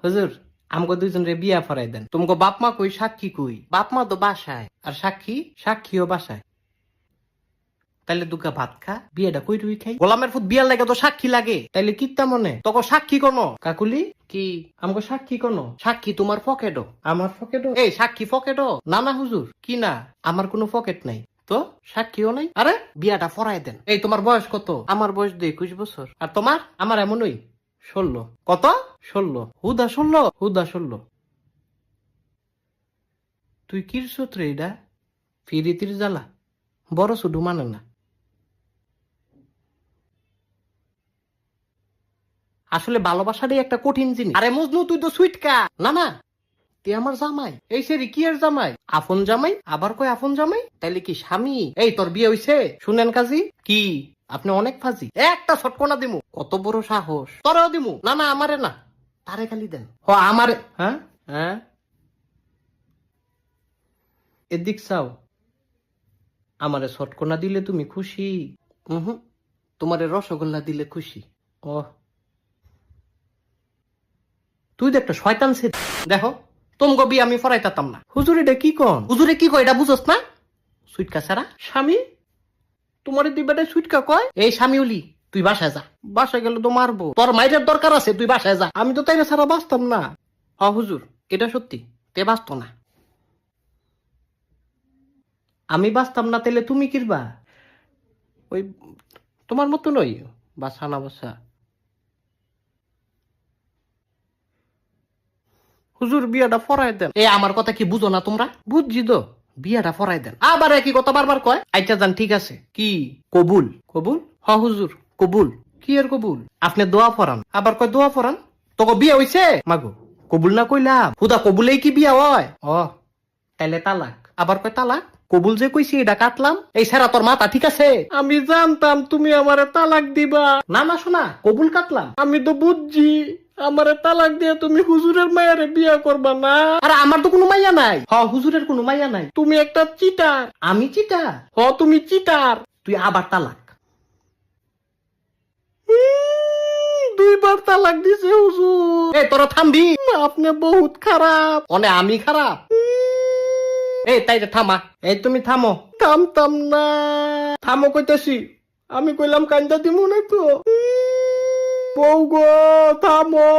হুজুর আমগো দুইজন রে বিয়া ফরাই দেন। তোমাকে বাপ মা কই, সাক্ষী কই? বাপ মা তো বাসায়, আর সাক্ষীও বাসায়। তাইলে দুগা ভাত খা, বিয়েটা কই রুই খাই। গোলামের ফুট বিয়ার লাগে তো সাক্ষী লাগে, তাইলে কিত্তা মনে তোকে সাক্ষী কোনো কাকুলি কি? আমগো সাক্ষী কোনো? সাক্ষী তোমার পকেটও, আমার পকেটও। এই সাক্ষী পকেটও না? না হুজুর, কি না? আমার কোনো পকেট নাই তো, সাক্ষীও নাই। আরে বিয়াটা ফরাই দেন। এই তোমার বয়স কত? আমার বয়স 21 বছর। আর তোমার? আমার এমনই 16। কত? 16। হুদা 16, হুদা 16। তুই কিরছত রে এটা? ফিরিতির জ্বালা বড় শুধু মানে না। আসলে ভালোবাসাটাই একটা কঠিন জিনিস। আরে মজনু তুই তো সুইটকা। না না, তুই আমার জামাই। এই সেরি কি আর জামাই? আপন জামাই, আবার কই আপন জামাই? তাইলে কি স্বামী? এই তোর বিয়ে হইছে? শুনেন কাজী কি আপনি অনেক ফাজি। একটা ছটকনা দিমু। কত বড় সাহস! তোরেও দিমু। না না, আমারে না, তারে খালি দেন। হ আমারে। হ্যাঁ হ্যাঁ, এদিক চাও। আমারে ছটকনা দিলে তুমি খুশি? হুম, তোমারে রসগোল্লা দিলে খুশি। ও, তুই তো একটা শয়তান সে। দেখো তোমগো বিয়ে আমি ফরাইতাম না। হুজুর এটা কি কন? হুজুরে কি কয় এটা বুঝোস না? সুইটকা ছাড়া স্বামী? তোমার দুই বেটায় সুইটকা কয়? এই স্বামীউলি, তুই বাসায় যা। বাসায় গেলে তো মারবো। তোর মাইরের দরকার আছে, তুই বাসায় যা। আমি তো তাইলে ছাড়া বাঁচতাম না। হ হুজুর, এটা সত্যি, তে বাঁচত না। আমি বাঁচতাম না, তাইলে তুমি কিরবা? ওই তোমার মতো নই, বাসা না বাসা। হুজুর বিয়াটা ফরাই দেন। এ আমার কথা কি বুঝো না তোমরা? বুঝছি তো, বিয়াটা ফরাই দেন। আবার একই কথা বারবার কয়। আচ্ছা যান, ঠিক আছে। কি কবুল? কবুল? হ হুজুর কবুল। কি এর কবুল? আপনি দোয়া ফরান, আবার কয় দোয়া ফরান। তোকে বিয়ে হইছে মাগো? কবুল না কইলাম, হুদা কবুলেই কি বিয়া হয়? ও তাইলে তালাক। আবার কয় তালাক। কবুল যে কইছি এটা কাটলাম। এই সেরা তোর মাথা ঠিক আছে? আমি জানতাম তুমি আমারে তালাক দিবা। না না শোনা, কবুল কাটলাম। আমি তো বুঝছি আমারে তালাক দিয়ে তুমি হুজুরের মায়ারে বিয়া করবা না। আরে আমার তো কোনো মাইয়া নাই। হ হুজুরের কোনো মাইয়া নাই। তুমি একটা চিটার। আমি চিটার? হ তুমি চিটার। তুই আবার তালাক। দুইবার তালাক দিছে হুজুর। এই তোরা থামবি? আপনি বহুত খারাপ। অনে আমি খারাপ? এই তাইলে থামা। এই তুমি থামো। থামতাম না। থামো কইতাছি। আমি কইলাম কান্দা দিমু না তো। বউ গো থামো।